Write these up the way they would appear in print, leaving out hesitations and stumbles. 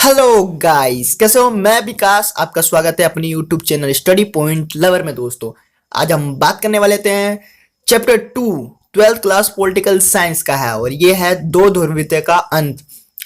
Hello guys, कैसे हो? मैं विकास, आपका स्वागत है अपनी YouTube channel study point lover में। दोस्तों, आज हम बात करने वाले थे chapter 2 twelfth class political science का है, और ये है दो ध्रुवीयता का अंत।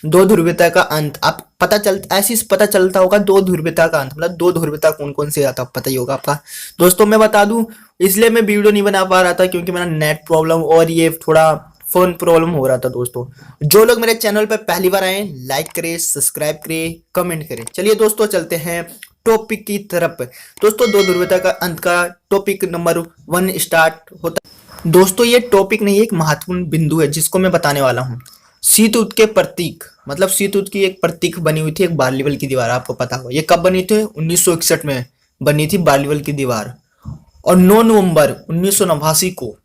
दो ध्रुवीयता का अंत आप ऐसे ही पता चलता होगा। दो ध्रुवीयता का अंत मतलब दो ध्रुवीयता कौन कौन सी आता पता ही होगा आपका। दोस्तों, मैं बता दूं, इसलिए मैं वीडियो नहीं बना पा रहा था क्योंकि मेरा नेट प्रॉब्लम और ये थोड़ा फोन प्रॉब्लम हो रहा था। दोस्तों, जो लोग मेरे चैनल पर पहली बार आए, लाइक करें, सब्सक्राइब करें, कमेंट करें। चलिए दोस्तों, चलते हैं टॉपिक की तरफ। दोस्तों, दो ध्रुवीयता का अंत का टॉपिक नंबर 1 स्टार्ट होता है। दोस्तों, ये टॉपिक नहीं, एक महत्वपूर्ण बिंदु है जिसको मैं बताने वाला हूँ। शीत युद्ध के प्रतीक मतलब शीत युद्ध की एक प्रतीक बनी हुई थी, एक बार्लिवल की दीवार, आपको पता हो। ये कब बनी थी? 1961 में बनी थी बार्लिवल की दीवार, और 9 नवंबर 1989 को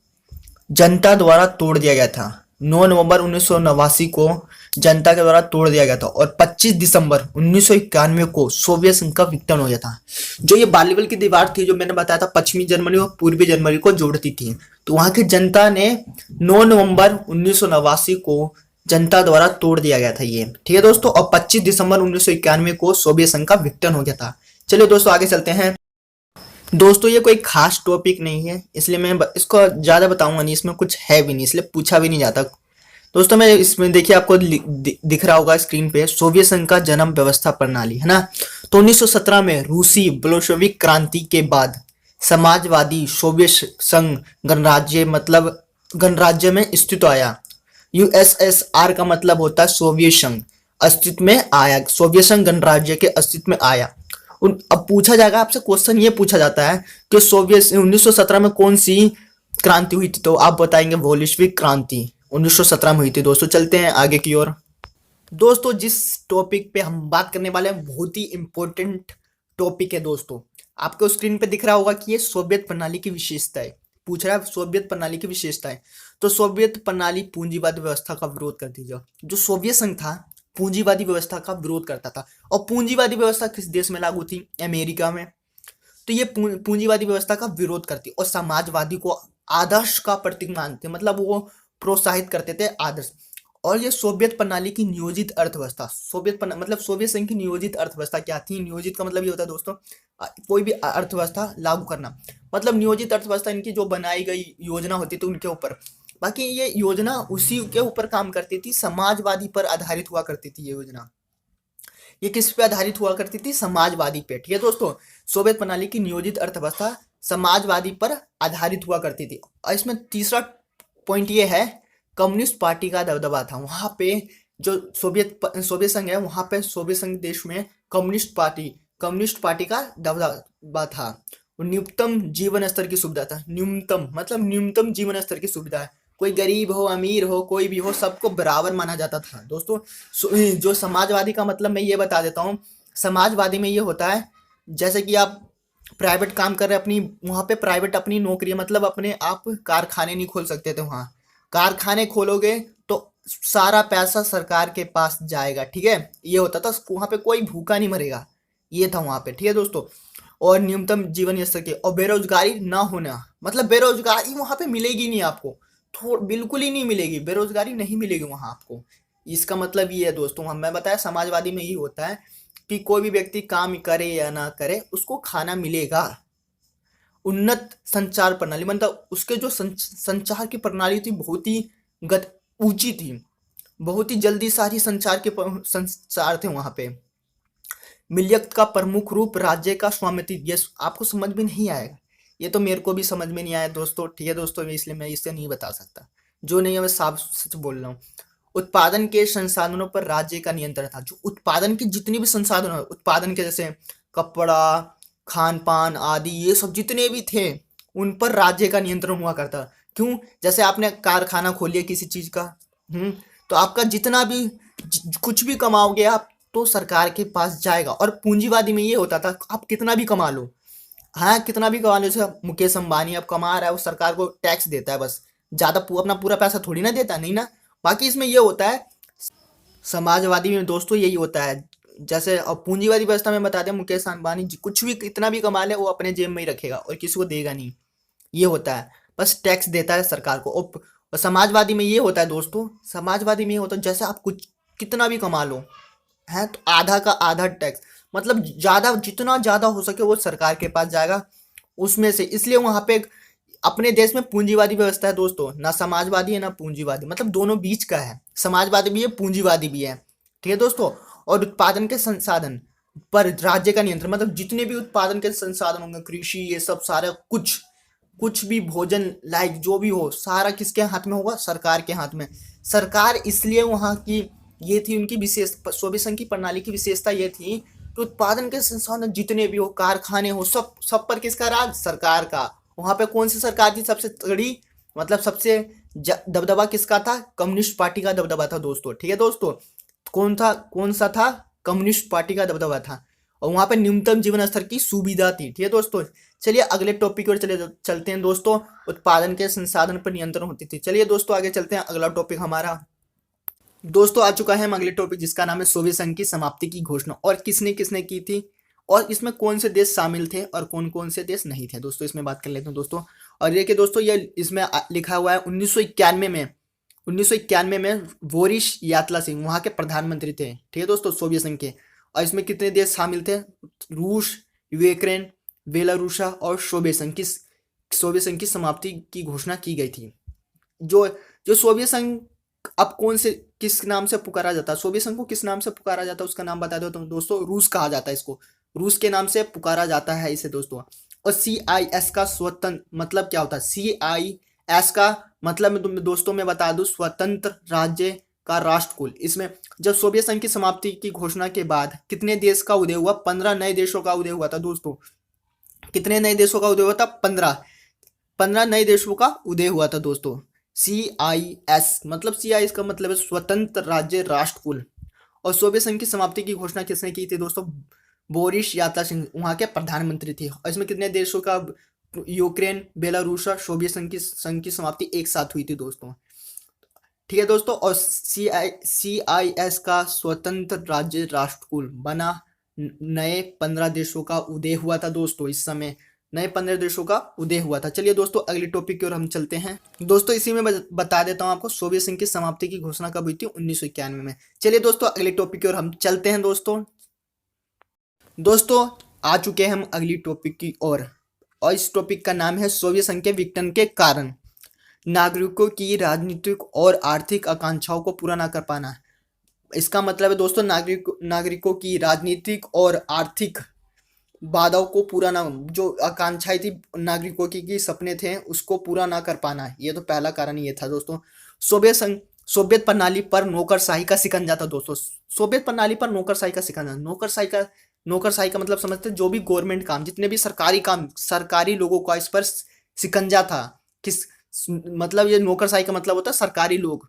जनता द्वारा तोड़ दिया गया था। 9 नवंबर 1989 को जनता के द्वारा तोड़ दिया गया था, और 25 दिसंबर 1991 को सोवियत संघ का विघटन हो गया था। जो ये बालीवल की दीवार थी, जो मैंने बताया था, पश्चिमी जर्मनी और पूर्वी जर्मनी को जोड़ती थी, तो वहां की जनता ने 9 नवंबर 1989 को जनता द्वारा तोड़ दिया गया था ये। ठीक है दोस्तों, और 25 दिसंबर 1991 को सोवियत संघ का विघटन हो गया था। चलिए दोस्तों, आगे चलते हैं। दोस्तों, ये कोई खास टॉपिक नहीं है, इसलिए मैं इसको ज़्यादा बताऊंगा नहीं, इसमें कुछ है भी नहीं, इसलिए पूछा भी नहीं जाता। दोस्तों, मैं इसमें देखिए, आपको दिख रहा होगा स्क्रीन पे, सोवियत संघ का जन्म व्यवस्था प्रणाली, है ना। तो 1917 में रूसी बोल्शेविक क्रांति के बाद समाजवादी सोवियत संघ गणराज्य मतलब गणराज्य में अस्तित्व आया। यूएसएसआर का मतलब होता है सोवियत संघ अस्तित्व में आया, सोवियत संघ गणराज्य के अस्तित्व में आया। अब पूछा जाएगा आपसे, क्वेश्चन ये पूछा जाता है कि सोवियत 1917 में कौन सी क्रांति हुई थी, तो आप बताएंगे बोल्शेविक क्रांति 1917 में हुई थी। दोस्तों, चलते हैं आगे की ओर। दोस्तों, जिस टॉपिक पे हम बात करने वाले हैं, बहुत ही इंपॉर्टेंट टॉपिक है। दोस्तों, आपको स्क्रीन पे दिख रहा होगा कि ये सोवियत प्रणाली की विशेषताएं पूछ रहा है। सोवियत प्रणाली की विशेषताएं, तो सोवियत प्रणाली पूंजीवादी व्यवस्था का विरोध करती थी। जो सोवियत संघ था, पूंजीवादी व्यवस्था का विरोध करता था। और पूंजीवादी व्यवस्था किस देश में लागू थी? अमेरिका में। तो ये पूंजीवादी व्यवस्था का विरोध करती, और समाजवादी को आदर्श का प्रतीक मानते, मतलब वो प्रोत्साहित करते थे आदर्श। और ये सोवियत प्रणाली की नियोजित अर्थव्यवस्था, मतलब सोवियत संघ की नियोजित अर्थव्यवस्था क्या थी? नियोजित का मतलब ये होता है दोस्तों, कोई भी अर्थव्यवस्था लागू करना, मतलब नियोजित अर्थव्यवस्था इनकी जो बनाई गई योजना होती थी उनके ऊपर। बाकी ये योजना उसी के ऊपर काम करती थी, समाजवादी पर आधारित हुआ करती थी ये योजना। ये किस पे आधारित हुआ करती थी? समाजवादी पे। ठीक है दोस्तों, सोवियत प्रणाली की नियोजित अर्थव्यवस्था समाजवादी पर आधारित हुआ करती थी। और इसमें तीसरा पॉइंट ये है, कम्युनिस्ट पार्टी का दबदबा था वहां पे। जो सोवियत संघ है, वहां पे सोवियत संघ देश में कम्युनिस्ट पार्टी का दबदबा था। न्यूनतम जीवन स्तर की सुविधा था। न्यूनतम मतलब न्यूनतम जीवन स्तर की सुविधा है। कोई गरीब हो, अमीर हो, कोई भी हो, सबको बराबर माना जाता था। दोस्तों, जो समाजवादी का मतलब मैं ये बता देता हूँ। समाजवादी में ये होता है, जैसे कि आप प्राइवेट काम कर रहे हैं अपनी, वहां पे प्राइवेट अपनी नौकरी, मतलब अपने आप कारखाने नहीं खोल सकते थे। वहां कारखाने खोलोगे तो सारा पैसा सरकार के पास जाएगा। ठीक है, ये होता था। वहां पे कोई भूखा नहीं मरेगा, ये था वहां पे। ठीक है दोस्तों, और न्यूनतम जीवन स्तर के, और बेरोजगारी ना होना, मतलब बेरोजगारी वहां पे मिलेगी नहीं आपको, बिल्कुल ही नहीं मिलेगी, बेरोजगारी नहीं मिलेगी वहां आपको। इसका मतलब ये है दोस्तों, हम मैं बताया समाजवादी में यही होता है कि कोई भी व्यक्ति काम करे या ना करे, उसको खाना मिलेगा। उन्नत संचार प्रणाली, मतलब उसके जो संचार की प्रणाली थी, बहुत ही गत ऊंची थी, बहुत ही जल्दी सारी संचार थे वहां पे। मिलियत का प्रमुख रूप राज्य का स्वामित्व, ये आपको समझ में नहीं आएगा, ये तो मेरे को भी समझ में नहीं आया दोस्तों। ठीक है दोस्तों, इसलिए मैं इससे नहीं बता सकता, जो नहीं है मैं साफ सच बोल रहा हूँ। उत्पादन के संसाधनों पर राज्य का नियंत्रण था। जो उत्पादन के जितने भी संसाधन है, उत्पादन के जैसे कपड़ा, खान पान आदि, ये सब जितने भी थे, उन पर राज्य का नियंत्रण हुआ करता। क्यों? जैसे आपने कारखाना खोल लिया किसी चीज का, तो आपका जितना भी कुछ भी कमाओगे आप, तो सरकार के पास जाएगा। और पूंजीवादी में ये होता था, आप कितना भी कमा लो, हाँ कितना भी कमा लो। जैसे मुकेश अंबानी अब कमा रहा है, वो सरकार को टैक्स देता है बस, ज्यादा अपना पूरा पैसा थोड़ी ना देता, नहीं ना। बाकी इसमें ये होता है, समाजवादी में दोस्तों यही होता है। जैसे अब पूंजीवादी व्यवस्था में बता दें, मुकेश अंबानी कुछ भी कितना भी कमा ले, वो अपने जेब में ही रखेगा और किसी को देगा नहीं, ये होता है, बस टैक्स देता है सरकार को। और समाजवादी में ये होता है दोस्तों, समाजवादी में ये होता है, जैसे आप कुछ कितना भी कमा लो, है तो आधा का आधा टैक्स, मतलब ज्यादा, जितना ज्यादा हो सके वो सरकार के पास जाएगा उसमें से। इसलिए वहां पे अपने देश में पूंजीवादी व्यवस्था है दोस्तों, ना समाजवादी है ना पूंजीवादी, मतलब दोनों बीच का है, समाजवादी भी है पूंजीवादी भी है। ठीक है दोस्तों। और उत्पादन के संसाधन पर राज्य का नियंत्रण, मतलब जितने भी उत्पादन के संसाधन होंगे, कृषि ये सब सारा कुछ, कुछ भी भोजन लाइक जो भी हो सारा किसके हाथ में होगा, सरकार के हाथ में। सरकार इसलिए वहाँ की, ये थी उनकी विशेष, सोवियत संघ की प्रणाली की विशेषता ये थी कि उत्पादन के संसाधन जितने भी हो, कारखाने हो, सब सब पर किसका राज, सरकार का। वहां पे कौन सी सरकार थी सबसे तगड़ी, मतलब सबसे दबदबा किसका था, कम्युनिस्ट पार्टी का दबदबा था दोस्तों। ठीक है दोस्तों। कौन सा था, कम्युनिस्ट पार्टी का दबदबा था। और वहां पे न्यूनतम जीवन स्तर की सुविधा थी। ठीक है दोस्तों। चलिए अगले टॉपिक पर चलते हैं दोस्तों। उत्पादन के संसाधन पर नियंत्रण होती थी। चलिए दोस्तों आगे चलते हैं, अगला टॉपिक हमारा दोस्तों आ चुका है हम अगले टॉपिक जिसका नाम है सोवियत संघ की समाप्ति की घोषणा, और किसने किसने की थी, और इसमें कौन से देश शामिल थे और कौन कौन से देश नहीं थे दोस्तों, इसमें बात कर लेते हैं दोस्तों। और देखिए दोस्तों, ये इसमें लिखा हुआ है 1991 में, 1991 में बोरिस यात्रा वहां के प्रधानमंत्री थे। ठीक है दोस्तों, सोवियत संघ के। और इसमें कितने देश शामिल थे, रूस, यूक्रेन, बेलारूसा और सोवियत संघ की समाप्ति की घोषणा की गई थी। जो जो सोवियत संघ अब कौन से, किस नाम से पुकारा जाता है, सोवियत संघ को किस नाम से पुकारा जाता है उसका नाम बता दो तो दोस्तों, रूस कहा जाता है इसको, रूस के नाम से पुकारा जाता है इसे दोस्तों। और CIS का स्वतंत्र मतलब क्या होता है, CIS का मतलब मैं तुम दोस्तों में बता दूं, स्वतंत्र राज्य का राष्ट्रकुल। इसमें जब सोवियत संघ की समाप्ति की घोषणा के बाद कितने देश का उदय हुआ, 15 नए देशों का उदय हुआ था दोस्तों। कितने नए देशों का उदय हुआ था, 15 नए देशों का उदय हुआ था दोस्तों। CIS मतलब, CIS का मतलब है स्वतंत्र राज्य राष्ट्रकुल। और सोवियत संघ की समाप्ति की घोषणा किसने की थी दोस्तों, बोरिस यात्रा वहां के प्रधानमंत्री थे। और इसमें कितने देशों का, यूक्रेन, बेलारूस और सोवियत संघ की समाप्ति एक साथ हुई थी दोस्तों। ठीक है दोस्तों। और CIS का स्वतंत्र राज्य राष्ट्रकुल बना, नए 15 देशों का उदय हुआ था दोस्तों। इस समय नए 15 देशों का उदय हुआ था। चलिए दोस्तों अगले टॉपिक की ओर हम चलते हैं दोस्तों। इसी में बता देता हूं आपको, सोवियत संघ की समाप्ति की घोषणा कब हुई थी, 1991 में। चलिए दोस्तों अगले टॉपिक की ओर हम चलते हैं दोस्तों। दोस्तों आ चुके हैं हम अगली टॉपिक की ओर, और इस टॉपिक का नाम है सोवियत संघ के विघटन के कारण, नागरिकों की राजनीतिक और आर्थिक आकांक्षाओं को पूरा न कर पाना। इसका मतलब है दोस्तों, नागरिकों की राजनीतिक और आर्थिक बाधाओं को पूरा ना, जो आकांक्षाएं थी नागरिकों की सपने थे उसको पूरा ना कर पाना, ये तो पहला कारण ये था दोस्तों। सोवियत प्रणाली पर नौकरशाही का शिकंजा था दोस्तों। सोवियत प्रणाली पर नौकरशाही का शिकंजा, नौकरशाही का मतलब समझते हैं, जो भी गवर्नमेंट काम, जितने भी सरकारी काम, सरकारी लोगों का इस पर शिकंजा था। किस मतलब, ये नौकरशाही का मतलब होता है सरकारी लोग,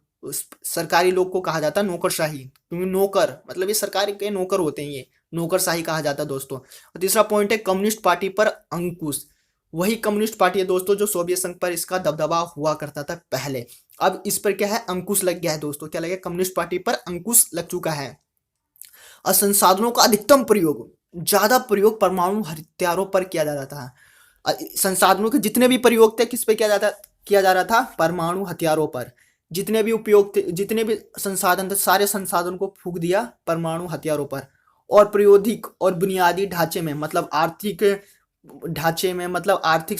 सरकारी लोग को कहा जाता है नौकरशाही, क्योंकि नौकर मतलब ये सरकार के नौकर होते हैं, ये नौकरशाही कहा जाता है दोस्तों। और तीसरा पॉइंट है कम्युनिस्ट पार्टी पर अंकुश। वही कम्युनिस्ट पार्टी है दोस्तों जो सोवियत संघ पर इसका दबदबा हुआ करता था पहले, अब इस पर क्या है, अंकुश लग गया है दोस्तों। क्या लगे, कम्युनिस्ट पार्टी पर अंकुश लग चुका है। और संसाधनों का अधिकतम प्रयोग, ज्यादा प्रयोग परमाणु हथियारों पर किया जा रहा था। संसाधनों के जितने भी प्रयोग थे किस पे किया जा रहा था, परमाणु हथियारों पर। जितने भी उपयोग थे, जितने भी संसाधन थे, सारे संसाधन को फूंक दिया परमाणु हथियारों पर। और प्रायोगिक और बुनियादी ढांचे में, मतलब आर्थिक ढांचे में, मतलब आर्थिक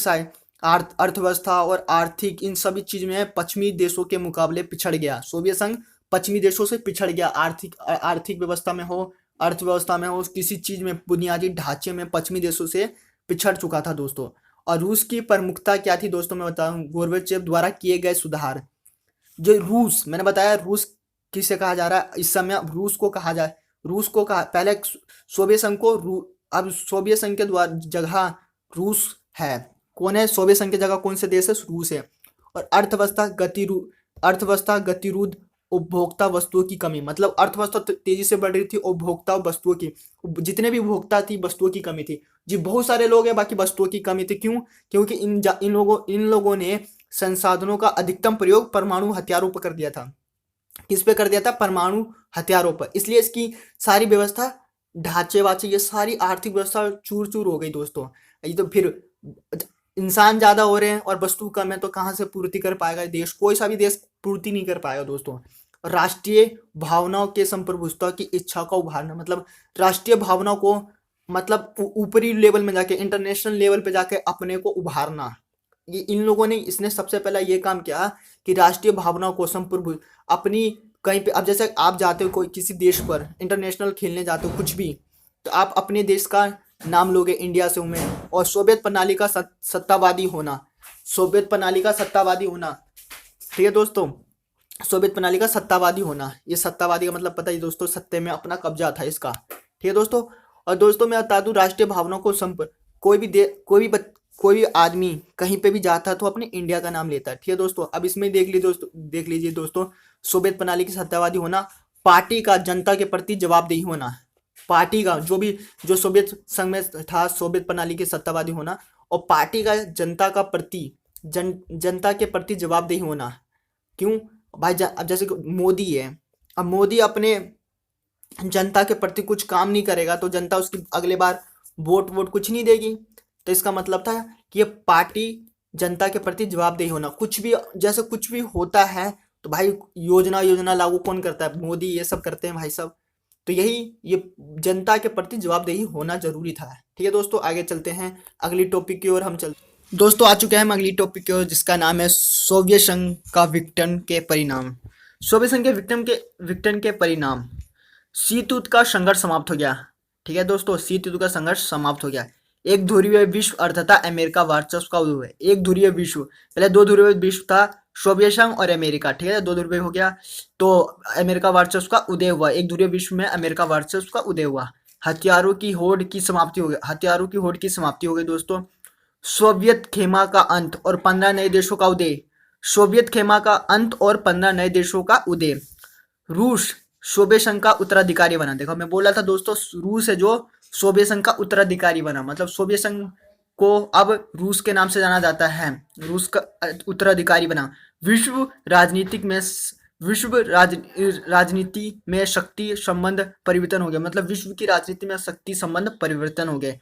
अर्थव्यवस्था और आर्थिक इन सभी चीज में पश्चिमी देशों के मुकाबले पिछड़ गया। सोवियत संघ पश्चिमी देशों से पिछड़ गया, आर्थिक व्यवस्था में हो, अर्थव्यवस्था में हो, किसी चीज में बुनियादी ढांचे में पश्चिमी देशों से पिछड़ चुका था दोस्तों। और रूस की प्रमुखता क्या थी दोस्तों, मैं बताऊं, गोर्बाचेव द्वारा किए गए सुधार। जो रूस, मैंने बताया रूस किसे कहा जा रहा है इस समय, रूस को कहा जाए, रूस को कहा पहले सोवियत संघ को, अब सोवियत संघ के द्वारा जगह रूस है। कौन है सोवियत संघ की जगह, कौन से देश है, रूस है। और अर्थव्यवस्था गतिरोध, उपभोक्ता वस्तुओं की कमी, मतलब अर्थव्यवस्था तेजी से बढ़ रही थी, उपभोक्ता वस्तुओं की, जितने भी उपभोक्ता थी वस्तुओं की कमी थी। जी बहुत सारे लोग हैं, बाकी वस्तुओं की कमी थी। क्यों, क्योंकि इन लोगों ने संसाधनों का अधिकतम प्रयोग परमाणु हथियारों पर कर दिया था। किस पे कर दिया था, परमाणु हथियारों पर। इसलिए इसकी सारी व्यवस्था, ढांचे वाचे, ये सारी आर्थिक व्यवस्था चूर चूर हो गई दोस्तों। ये तो फिर इंसान ज्यादा हो रहे हैं और वस्तु कम है, तो कहाँ से पूर्ति कर पाएगा देश, कोई सा भी देश पूर्ति नहीं कर पाएगा दोस्तों। राष्ट्रीय भावनाओं के संप्रभुता की इच्छा का उभारना, मतलब राष्ट्रीय भावनाओं को, मतलब ऊपरी लेवल में जाके, इंटरनेशनल लेवल पे जाके अपने को उभारना। ये इन लोगों ने, इसने सबसे पहला ये काम किया कि राष्ट्रीय भावनाओं को संप्रभु अपनी, कहीं पे अब जैसे आप जाते हो कोई किसी देश पर इंटरनेशनल खेलने जाते हो कुछ भी, तो आप अपने देश का नाम लोगे, इंडिया से हूं मैं, और सोवियत प्रणाली का सत्तावादी होना, सोवियत प्रणाली का सत्तावादी होना, ठीक है दोस्तों, सोवियत प्रणाली का सत्तावादी होना। ये सत्तावादी का मतलब पता ही दोस्तों, सत्ते में अपना कब्जा था इसका, ठीक है दोस्तों। और दोस्तों मैं बता दूं, राष्ट्रीय भावनाओं को कोई भी कोई भी आदमी कहीं पे भी जाता है तो अपने इंडिया का नाम लेता है, ठीक है दोस्तों। अब इसमें देख लीजिए दोस्तों, सोवियत प्रणाली की सत्तावादी होना, पार्टी का जनता के प्रति जवाबदेही होना, पार्टी का जो सोवियत संघ में था, सोवियत प्रणाली के सत्तावादी होना, और पार्टी का जनता का प्रति जनता के प्रति जवाबदेही होना। क्यों भाई? अब जैसे कि मोदी है, अब मोदी अपने जनता के प्रति कुछ काम नहीं करेगा तो जनता उसकी अगले बार वोट कुछ नहीं देगी। तो इसका मतलब था कि ये पार्टी जनता के प्रति जवाबदेही होना, कुछ भी जैसे कुछ भी होता है तो भाई योजना लागू कौन करता है? मोदी, ये सब करते हैं भाई सब। तो यही ये जनता के प्रति जवाबदेही होना जरूरी था, ठीक है दोस्तों। आगे चलते हैं अगली टॉपिक की ओर हम चलते दोस्तों। आ चुके हैं हम अगली टॉपिक की ओर, जिसका नाम है सोवियत संघ का विघटन के परिणाम। सोवियत संघ के विघटन के परिणाम, शीत युद्ध का संघर्ष समाप्त हो गया, ठीक है दोस्तों, शीत युद्ध का संघर्ष समाप्त हो गया। एक ध्रुवीय विश्व अर्थात अमेरिका वर्चस्व का उदय हुआ। एक ध्रुवीय विश्व, पहले दो ध्रुवीय विश्व था, सोवियत संघ और अमेरिका, ठीक है, दो ध्रुवीय हो गया तो अमेरिका वर्चस्व का उदय हुआ। एक ध्रुवीय विश्व में अमेरिका वर्चस्व का उदय हुआ। हथियारों की होड़ की समाप्ति हो गई, हथियारों की होड़ की समाप्ति हो गई दोस्तों। सोवियत खेमा का अंत और 15 नए देशों का उदय। सोवियत खेमा का अंत और 15 नए देशों का उदय। रूस सोवियत संघ का उत्तराधिकारी बना। देखो मैं बोला था दोस्तों, रूस है जो सोवियत संघ का उत्तराधिकारी बना, मतलब सोवियत संघ को अब रूस के नाम से जाना जाता है, रूस का उत्तराधिकारी बना। विश्व राजनीति में शक्ति संबंध परिवर्तन हो गया, मतलब विश्व की राजनीति में शक्ति संबंध परिवर्तन हो गए।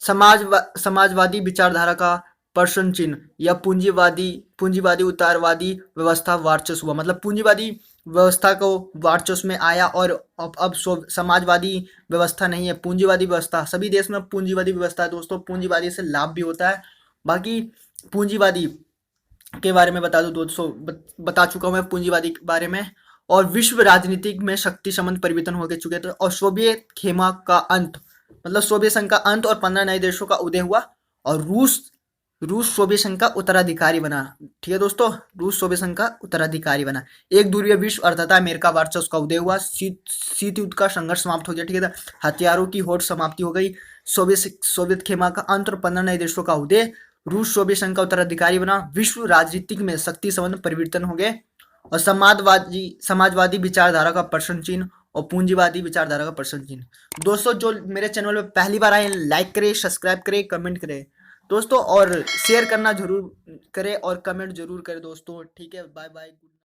समाजवादी विचारधारा का प्रश्न चिन्ह या पूंजीवादी उदारवादी व्यवस्था वर्चस्व हुआ, मतलब पूंजीवादी व्यवस्था को वर्चस्व में आया और अब समाजवादी व्यवस्था नहीं है, पूंजीवादी व्यवस्था। सभी देश में पूंजीवादी व्यवस्था है दोस्तों, पूंजीवादी से लाभ भी होता है। बाकी पूंजीवादी के बारे में बता दूं दोस्तों, बता चुका हूं मैं पूंजीवादी के बारे में। और विश्व राजनीतिक में शक्ति संबंध परिवर्तन हो गए चुके थे। और सोवियत खेमा का अंत, मतलब सोवियत संघ का अंत और 15 नए देशों का उदय हुआ। और रूस सोवियत संघ का उत्तराधिकारी बना, ठीक है दोस्तों, रूस सोवियत संघ का उत्तराधिकारी बना। एक ध्रुवीय विश्व अर्थात अमेरिका वर्चस्व का उदय हुआ। शीत युद्ध का संघर्ष समाप्त हो गया, ठीक है, हथियारों की होड़ समाप्ति हो गई। सोवियत खेमा का अंत और 15 नए देशों का उदय। रूस सोवियत संघ का उत्तराधिकारी बना। विश्व राजनीतिक में शक्ति संबंध परिवर्तन हो गए। और समाजवादी विचारधारा का प्रश्न चिन्ह और पूंजीवादी विचारधारा का प्रश्न चिन्ह। दोस्तों जो मेरे चैनल में पहली बार आए, लाइक करें, सब्सक्राइब करें, कमेंट करें दोस्तों, और शेयर करना जरूर करें और कमेंट जरूर करें दोस्तों, ठीक है। Bye bye.